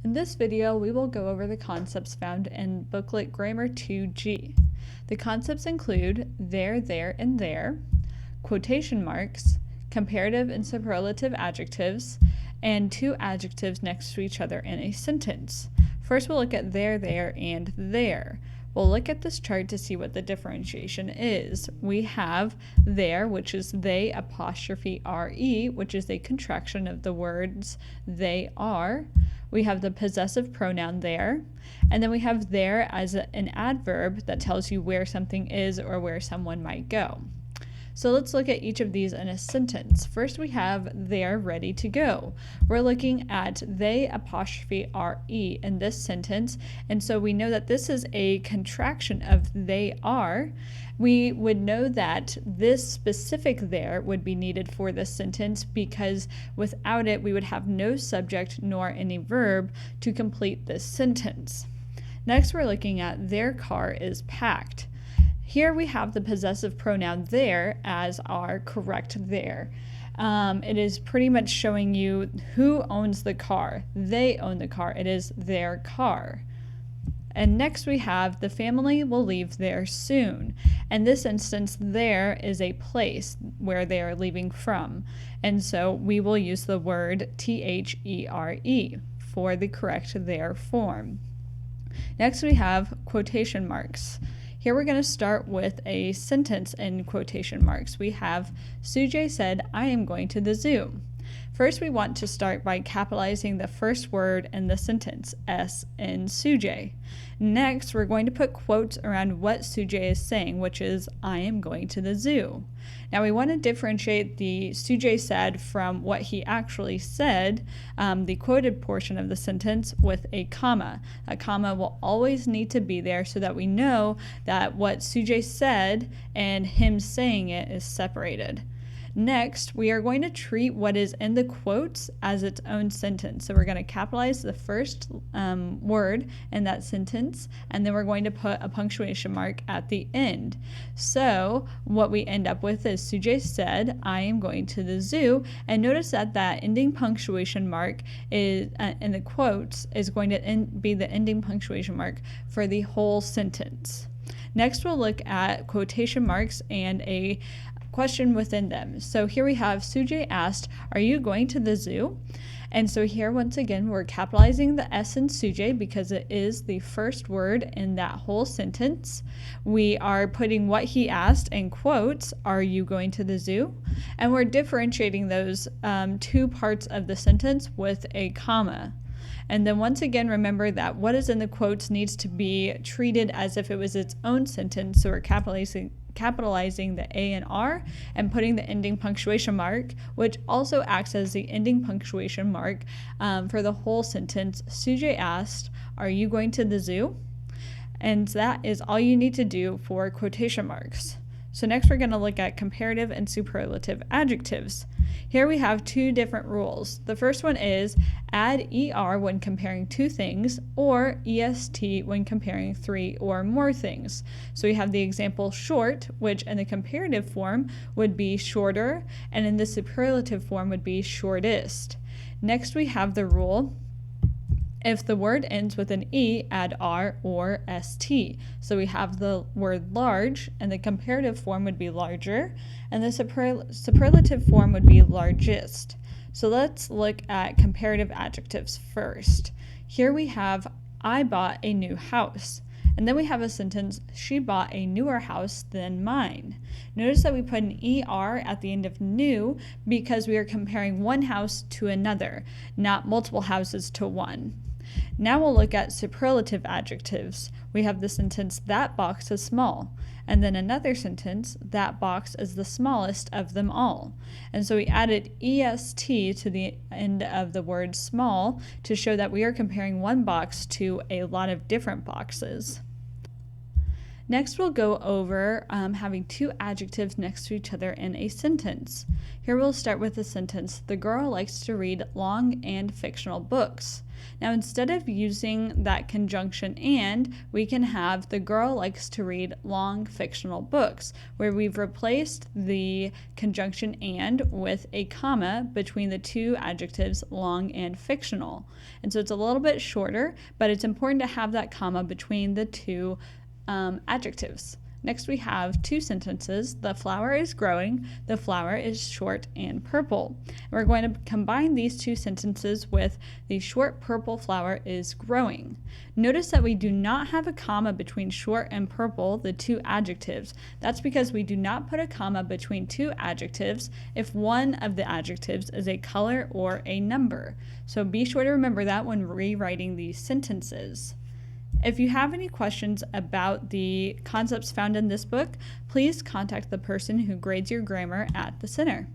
In this video, we will go over the concepts found in booklet Grammar 2G. The concepts include there, and there, quotation marks, comparative and superlative adjectives, and two adjectives next to each other in a sentence. First, we'll look at there, and there. We'll look at this chart to see what the differentiation is. We have there, which is they apostrophe re, which is a contraction of the words they are. We have the possessive pronoun there, and then we have there as an adverb that tells you where something is or where someone might go. So let's look at each of these in a sentence. First, we have they're ready to go. We're looking at they apostrophe re in this sentence, and so we know that this is a contraction of they are. We would know that this specific there would be needed for this sentence because without it, we would have no subject nor any verb to complete this sentence. Next, we're looking at their car is packed. Here we have the possessive pronoun there as our correct there. It is pretty much showing you who owns the car. They own the car. It is their car. And next we have the family will leave there soon. In this instance, there is a place where they are leaving from. And so we will use the word THERE for the correct there form. Next we have quotation marks. Here we're going to start with a sentence in quotation marks. We have, Sujay said, I am going to the zoo. First, we want to start by capitalizing the first word in the sentence, S in Sujay. Next, we're going to put quotes around what Sujay is saying, which is, I am going to the zoo. Now, we want to differentiate the Sujay said from what he actually said, the quoted portion of the sentence, with a comma. A comma will always need to be there so that we know that what Sujay said and him saying it is separated. Next, we are going to treat what is in the quotes as its own sentence. So we're going to capitalize the first word in that sentence, and then we're going to put a punctuation mark at the end. So what we end up with is Sujay said, I am going to the zoo, and notice that that ending punctuation mark is in the quotes is going to be the ending punctuation mark for the whole sentence. Next, we'll look at quotation marks and a question within them. So here we have Sujay asked, are you going to the zoo? And so here once again we're capitalizing the S in Sujay because it is the first word in that whole sentence. We are putting what he asked in quotes, are you going to the zoo? And we're differentiating those two parts of the sentence with a comma. And then once again, remember that what is in the quotes needs to be treated as if it was its own sentence. So we're capitalizing the A and R and putting the ending punctuation mark, which also acts as the ending punctuation mark for the whole sentence. Sujay asked, are you going to the zoo? And that is all you need to do for quotation marks. So next we're going to look at comparative and superlative adjectives. Here we have two different rules. The first one is add ER when comparing two things, or EST when comparing three or more things. So we have the example short, which in the comparative form would be shorter, and in the superlative form would be shortest. Next we have the rule, if the word ends with an E, add R or ST. So we have the word large, and the comparative form would be larger, and the superlative form would be largest. So let's look at comparative adjectives first. Here we have, I bought a new house. And then we have a sentence, she bought a newer house than mine. Notice that we put an ER at the end of new because we are comparing one house to another, not multiple houses to one. Now we'll look at superlative adjectives. We have the sentence, that box is small. And then another sentence, that box is the smallest of them all. And so we added EST to the end of the word small to show that we are comparing one box to a lot of different boxes. Next, we'll go over having two adjectives next to each other in a sentence. Here we'll start with the sentence, the girl likes to read long and fictional books. Now, instead of using that conjunction and, we can have the girl likes to read long fictional books, where we've replaced the conjunction and with a comma between the two adjectives long and fictional. And so it's a little bit shorter, but it's important to have that comma between the two adjectives. Next, we have two sentences. The flower is growing. The flower is short and purple. We're going to combine these two sentences with the short purple flower is growing. Notice that we do not have a comma between short and purple, the two adjectives. That's because we do not put a comma between two adjectives if one of the adjectives is a color or a number. So be sure to remember that when rewriting these sentences. If you have any questions about the concepts found in this book, please contact the person who grades your grammar at the center.